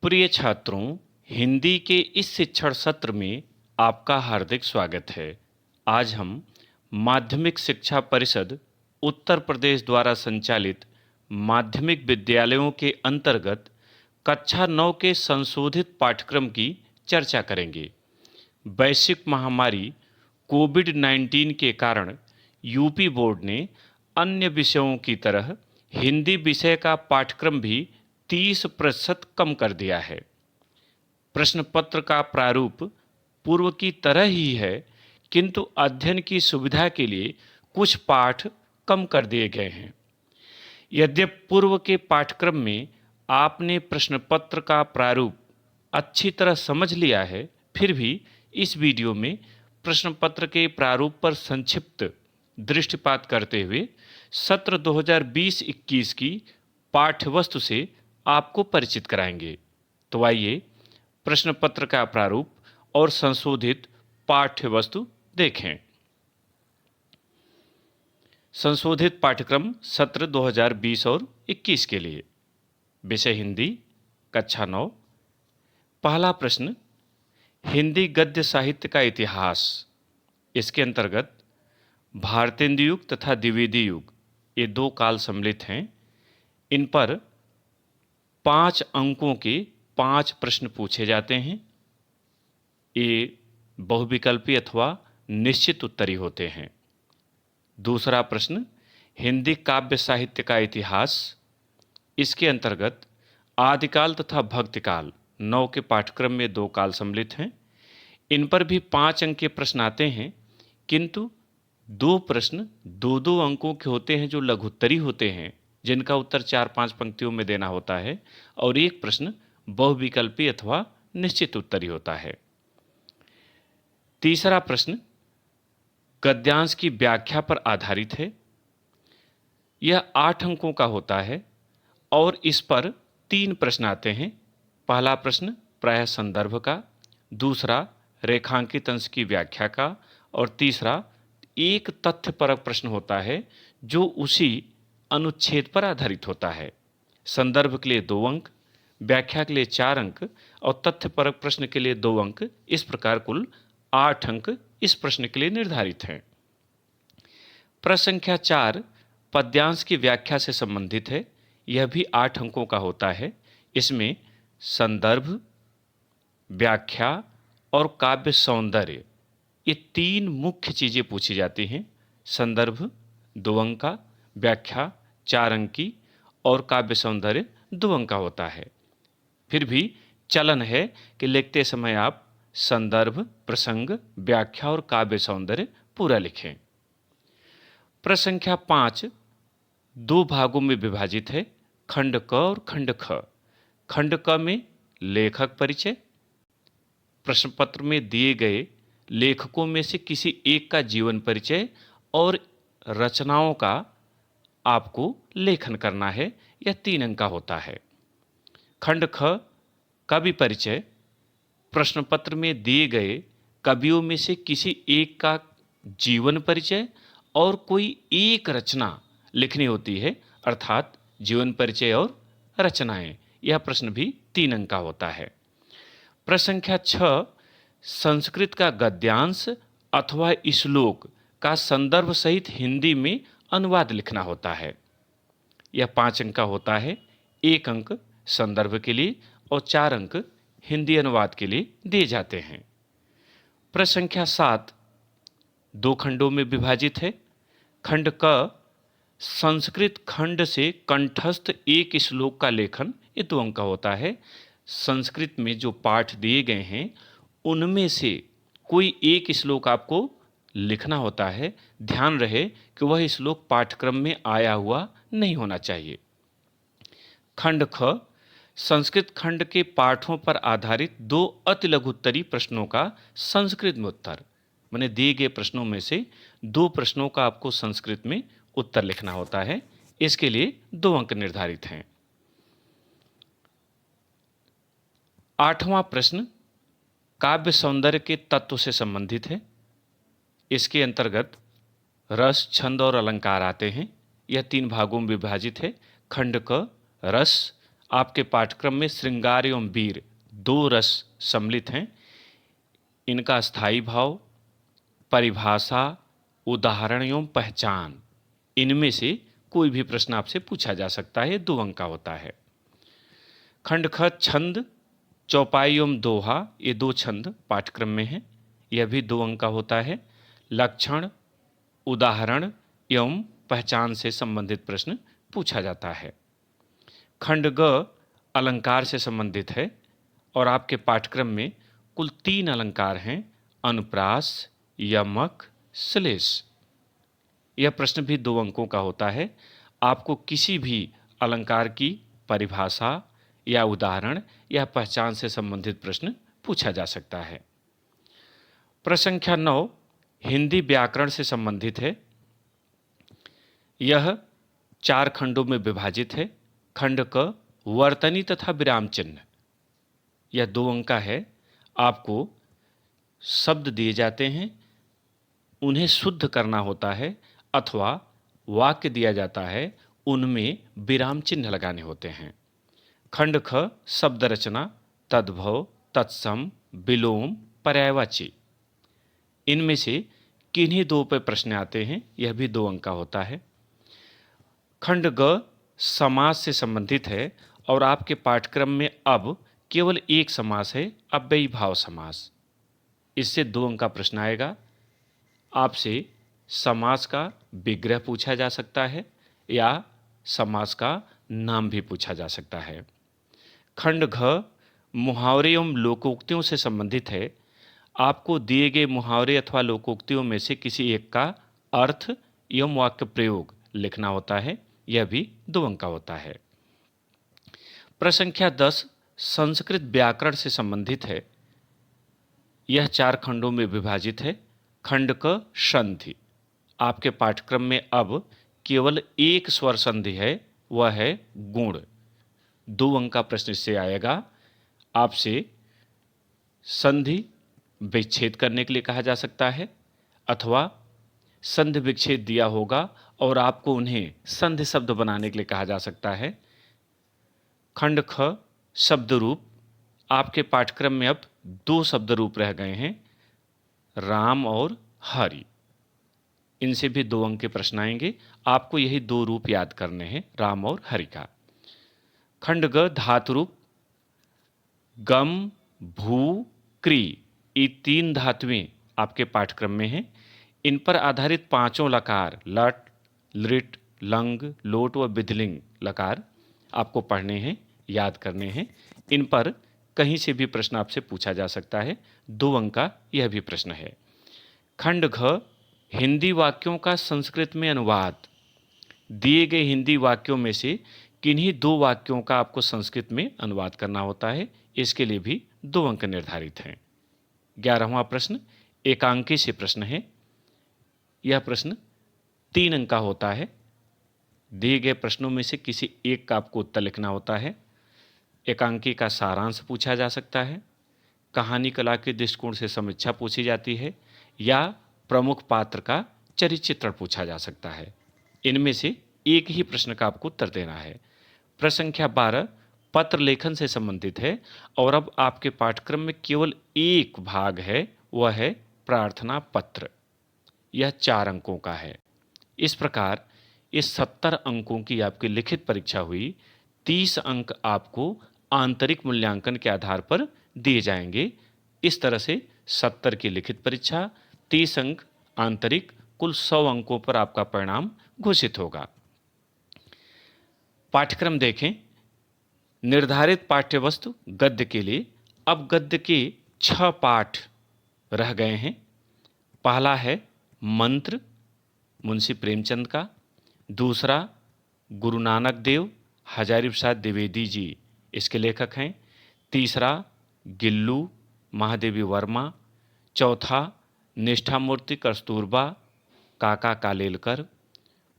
प्रिय छात्रों, हिंदी के इस शिक्षण सत्र में आपका हार्दिक स्वागत है। आज हम माध्यमिक शिक्षा परिषद उत्तर प्रदेश द्वारा संचालित माध्यमिक विद्यालयों के अंतर्गत कक्षा 9 के संशोधित पाठ्यक्रम की चर्चा करेंगे। वैश्विक महामारी कोविड-19 के कारण यूपी बोर्ड ने अन्य विषयों की तरह हिंदी विषय का पाठ्यक्रम भी 30% कम कर दिया है। प्रश्न पत्र का प्रारूप पूर्व की तरह ही है, किंतु अध्ययन की सुविधा के लिए कुछ पाठ कम कर दिए गए हैं। यद्यपि पूर्व के पाठ्यक्रम में आपने प्रश्न पत्र का प्रारूप अच्छी तरह समझ लिया है, फिर भी इस वीडियो में प्रश्न पत्र के प्रारूप पर संक्षिप्त दृष्टिपात करते हुए सत्र 2020-21 की पाठ्यवस्तु से आपको परिचित कराएंगे। तो आइए प्रश्न पत्र का प्रारूप और संशोधित पाठ्यवस्तु देखें। संशोधित पाठ्यक्रम सत्र 2020 और 21 के लिए विषय हिंदी, कक्षा 9। पहला प्रश्न, हिंदी गद्य साहित्य का इतिहास। इसके अंतर्गत भारतेंदु युग तथा द्विवेदी युग ये दो काल सम्मिलित हैं। इन पर 5 अंकों के 5 प्रश्न पूछे जाते हैं। ये बहुविकल्पी अथवा निश्चित उत्तरी होते हैं। दूसरा प्रश्न, हिंदी काव्य साहित्य का इतिहास। इसके अंतर्गत आदिकाल तथा भक्तिकाल 9 के पाठ्यक्रम में 2 काल सम्मिलित हैं। इन पर भी 5 अंक के प्रश्न आते हैं, किंतु 2 प्रश्न 2-2 अंकों के होते हैं जो लघुत्तरी होते हैं, जिनका उत्तर 4-5 पंक्तियों में देना होता है, और एक प्रश्न बहुविकल्पी अथवा निश्चित उत्तरी होता है। तीसरा प्रश्न गद्यांश की व्याख्या पर आधारित है। यह 8 अंकों का होता है और इस पर 3 प्रश्न आते हैं। पहला प्रश्न प्रायः संदर्भ का, दूसरा रेखांकित अंश की व्याख्या का, और तीसरा एक तथ्यपरक प्रश्न होता है जो उसी अनुच्छेद पर आधारित होता है। संदर्भ के लिए 2 अंक, व्याख्या के लिए 4 अंक और तथ्यपरक प्रश्न के लिए 2 अंक। इस प्रकार कुल 8 अंक इस प्रश्न के लिए निर्धारित हैं। प्रश्न संख्या 4 पद्यांश की व्याख्या से संबंधित है। यह भी 8 अंकों का होता है। इसमें संदर्भ, व्याख्या और काव्य सौंदर्य ये 3 मुख्य चीज़ें पूछी जाती हैं। संदर्भ 2 अंक का, व्याख्या 4 अंक की और काव्य सौंदर्य 2 अंक का होता है। फिर भी चलन है कि लिखते समय आप संदर्भ, प्रसंग, व्याख्या और काव्य सौंदर्य पूरा लिखें। प्रश्न संख्या 5 2 भागों में विभाजित है, खंड क और खंड ख। खंड क में लेखक परिचय, प्रश्न पत्र में दिए गए लेखकों में से किसी एक का जीवन परिचय और रचनाओं का आपको लेखन करना है। यह 3 अंक का होता है। खंड ख कवि परिचय, प्रश्न पत्र में दिए गए कवियों में से किसी एक का जीवन परिचय और कोई एक रचना लिखनी होती है, अर्थात जीवन परिचय और रचनाएं। यह प्रश्न भी 3 अंक का होता है। प्रश्न संख्या 6 संस्कृत का गद्यांश अथवा श्लोक का संदर्भ सहित हिंदी में अनुवाद लिखना होता है। यह 5 अंक का होता है। 1 अंक संदर्भ के लिए और 4 अंक हिंदी अनुवाद के लिए दिए जाते हैं। प्रश्न संख्या 7 2 खंडों में विभाजित है। खंड क संस्कृत खंड से कंठस्थ एक श्लोक का लेखन, ये 2 अंक का होता है। संस्कृत में जो पाठ दिए गए हैं उनमें से कोई एक श्लोक आपको लिखना होता है। ध्यान रहे कि वह श्लोक पाठ्यक्रम में आया हुआ नहीं होना चाहिए। खंड ख संस्कृत खंड के पाठों पर आधारित 2 अति लघुत्तरी प्रश्नों का संस्कृत में उत्तर, माने दिए गए प्रश्नों में से 2 प्रश्नों का आपको संस्कृत में उत्तर लिखना होता है। इसके लिए 2 अंक निर्धारित हैं। 8वां प्रश्न काव्य सौंदर्य के तत्व से संबंधित है। इसके अंतर्गत रस, छंद और अलंकार आते हैं। यह 3 भागों में विभाजित है। खंड क रस, आपके पाठ्यक्रम में श्रृंगार एवं वीर दो रस सम्मिलित हैं। इनका स्थायी भाव, परिभाषा, उदाहरण एवं पहचान, इनमें से कोई भी प्रश्न आपसे पूछा जा सकता है। 2 अंक का होता है। खंड ख छंद, चौपाई एवं दोहा, ये 2 छंद पाठ्यक्रम में हैं, यह भी 2 अंक का होता है। लक्षण, उदाहरण एवं पहचान से संबंधित प्रश्न पूछा जाता है। खंड ग अलंकार से संबंधित है और आपके पाठ्यक्रम में कुल 3 अलंकार हैं, अनुप्रास, यमक, श्लेष। यह प्रश्न भी 2 अंकों का होता है। आपको किसी भी अलंकार की परिभाषा या उदाहरण या पहचान से संबंधित प्रश्न पूछा जा सकता है। प्रश्न संख्या 9 हिंदी व्याकरण से संबंधित है। यह 4 खंडों में विभाजित है। खंड क वर्तनी तथा विराम चिन्ह, यह 2 अंक का है। आपको शब्द दिए जाते हैं, उन्हें शुद्ध करना होता है अथवा वाक्य दिया जाता है, उनमें विराम चिन्ह लगाने होते हैं। खंड ख शब्द रचना, तद्भव, तत्सम, विलोम, पर्यायवाची, इनमें से किन्हीं 2 पे प्रश्न आते हैं, यह भी 2 अंक का होता है। खंड ग समास से संबंधित है और आपके पाठ्यक्रम में अब केवल एक समास है, अव्ययी भाव समास। इससे 2 अंक का प्रश्न आएगा। आपसे समास का विग्रह पूछा जा सकता है या समास का नाम भी पूछा जा सकता है। खंड घ मुहावरे एवं लोकोक्तियों से संबंधित है। आपको दिए गए मुहावरे अथवा लोकोक्तियों में से किसी एक का अर्थ एवं वाक्य प्रयोग लिखना होता है, यह भी 2 अंक का होता है। प्रश्न संख्या 10 संस्कृत व्याकरण से संबंधित है। यह 4 खंडों में विभाजित है। खंड क संधि, आपके पाठ्यक्रम में अब केवल एक स्वर संधि है, वह है गुण। 2 अंक का प्रश्न इससे आएगा। आपसे संधि विच्छेद करने के लिए कहा जा सकता है अथवा संधि विच्छेद दिया होगा और आपको उन्हें संधि शब्द बनाने के लिए कहा जा सकता है। खंड ख शब्द रूप, आपके पाठ्यक्रम में अब 2 शब्द रूप रह गए हैं, राम और हरि। इनसे भी 2 अंक के प्रश्न आएंगे। आपको यही 2 रूप याद करने हैं, राम और हरि का। खंड ग धातु रूप, गम, भू, क्री, ये 3 धातुएं आपके पाठ्यक्रम में हैं। इन पर आधारित 5 लकार लट, लृट, लंग, लोट व विधिलिंग लकार आपको पढ़ने हैं, याद करने हैं। इन पर कहीं से भी प्रश्न आपसे पूछा जा सकता है। 2 अंक का यह भी प्रश्न है। खंड घ हिंदी वाक्यों का संस्कृत में अनुवाद, दिए गए हिंदी वाक्यों में से किन्हीं 2 वाक्यों का आपको संस्कृत में अनुवाद करना होता है, इसके लिए भी 2 अंक निर्धारित हैं। 11वां प्रश्न एकांकी से प्रश्न है। यह प्रश्न 3 अंक का होता है। दिए गए प्रश्नों में से किसी एक का आपको उत्तर लिखना होता है। एकांकी का सारांश पूछा जा सकता है, कहानी कला के दृष्टिकोण से समीक्षा पूछी जाती है या प्रमुख पात्र का चरित्र चित्रण पूछा जा सकता है। इनमें से एक ही प्रश्न का आपको उत्तर देना है। प्रश्न संख्या 12 पत्र लेखन से संबंधित है और अब आपके पाठ्यक्रम में केवल एक भाग है, वह है प्रार्थना पत्र। यह 4 अंकों का है। इस प्रकार इस 70 अंकों की आपकी लिखित परीक्षा हुई। 30 अंक आपको आंतरिक मूल्यांकन के आधार पर दिए जाएंगे। इस तरह से 70 की लिखित परीक्षा, 30 अंक आंतरिक, कुल 100 अंकों पर आपका परिणाम घोषित होगा। पाठ्यक्रम देखें। निर्धारित पाठ्यवस्तु गद्य के लिए अब गद्य के 6 पाठ रह गए हैं। पहला है मंत्र, मुंशी प्रेमचंद का। दूसरा गुरु नानक देव, हजारी प्रसाद द्विवेदी जी इसके लेखक हैं। तीसरा गिल्लू, महादेवी वर्मा। चौथा निष्ठामूर्ति कस्तूरबा, काका कालेलकर।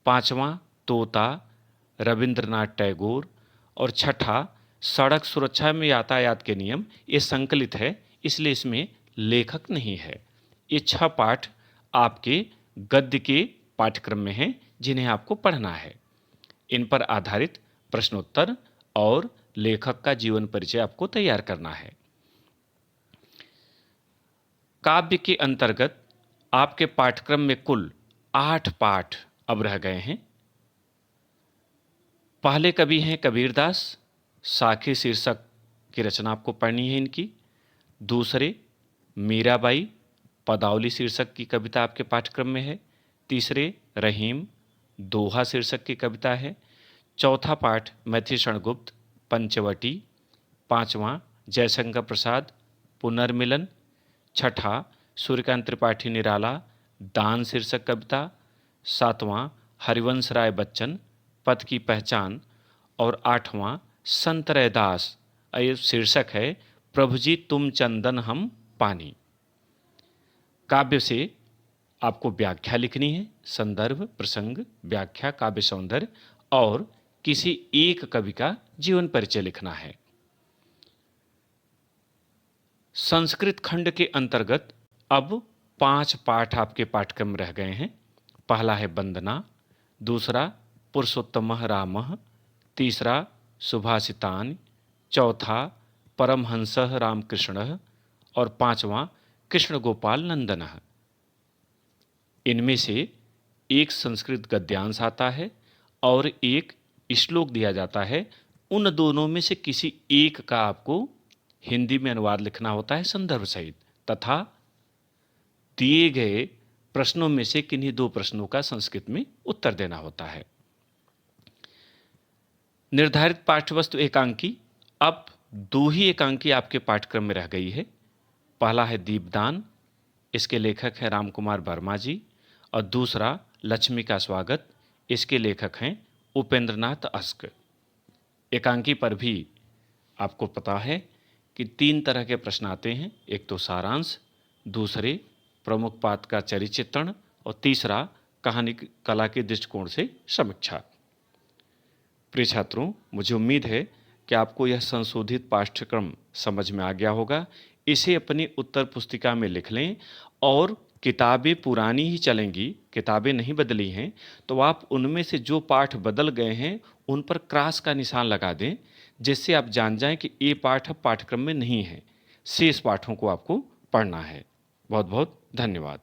5वां तोता, रविंद्रनाथ टैगोर। और छठा सड़क सुरक्षा में यातायात के नियम, ये संकलित है इसलिए इसमें लेखक नहीं है। ये 6 पाठ आपके गद्य के पाठ्यक्रम में हैं जिन्हें आपको पढ़ना है। इन पर आधारित प्रश्नोत्तर और लेखक का जीवन परिचय आपको तैयार करना है। काव्य के अंतर्गत आपके पाठ्यक्रम में कुल 8 पाठ अब रह गए हैं। पहले कवि हैं कबीरदास, साखी शीर्षक की रचना आपको पढ़नी है इनकी। दूसरे मीराबाई, पदावली शीर्षक की कविता आपके पाठ्यक्रम में है। तीसरे रहीम, दोहा शीर्षक की कविता है। चौथा पाठ मैथिलीशरण गुप्त, पंचवटी। पांचवा जयशंकर प्रसाद, पुनर्मिलन। छठा सूर्यकांत त्रिपाठी निराला, दान शीर्षक कविता। सातवां हरिवंश राय बच्चन, पथ की पहचान। और आठवां संत रैदास, शीर्षक है प्रभु जी तुम चंदन हम पानी। काव्य से आपको व्याख्या लिखनी है, संदर्भ, प्रसंग, व्याख्या, काव्य सौंदर्य और किसी एक कवि का जीवन परिचय लिखना है। संस्कृत खंड के अंतर्गत अब 5 पाठ आपके पाठ्यक्रम रह गए हैं। पहला है वंदना, दूसरा पुरुषोत्तमः रामः, तीसरा सुभाषितानि, चौथा परमहंसः रामकृष्णः और पांचवा कृष्ण गोपाल नंदनः। इनमें से एक संस्कृत गद्यांश आता है और एक श्लोक दिया जाता है। उन दोनों में से किसी एक का आपको हिंदी में अनुवाद लिखना होता है संदर्भ सहित, तथा दिए गए प्रश्नों में से किन्हीं 2 प्रश्नों का संस्कृत में उत्तर देना होता है। निर्धारित पाठ्यवस्तु एकांकी अब 2 ही एकांकी आपके पाठ्यक्रम में रह गई है। पहला है दीपदान, इसके लेखक हैं रामकुमार वर्मा जी, और दूसरा लक्ष्मी का स्वागत, इसके लेखक हैं उपेंद्रनाथ अस्क। एकांकी पर भी आपको पता है कि 3 तरह के प्रश्न आते हैं, एक तो सारांश, दूसरे प्रमुख पात्र का चरित्र चित्रण और तीसरा कहानी कला के दृष्टिकोण से समीक्षा। प्रिय छात्रों, मुझे उम्मीद है कि आपको यह संशोधित पाठ्यक्रम समझ में आ गया होगा। इसे अपनी उत्तर पुस्तिका में लिख लें और किताबें पुरानी ही चलेंगी, किताबें नहीं बदली हैं, तो आप उनमें से जो पाठ बदल गए हैं उन पर क्रॉस का निशान लगा दें, जिससे आप जान जाएं कि ये पाठ अब पाठ्यक्रम में नहीं है। शेष पाठों को आपको पढ़ना है। बहुत बहुत धन्यवाद।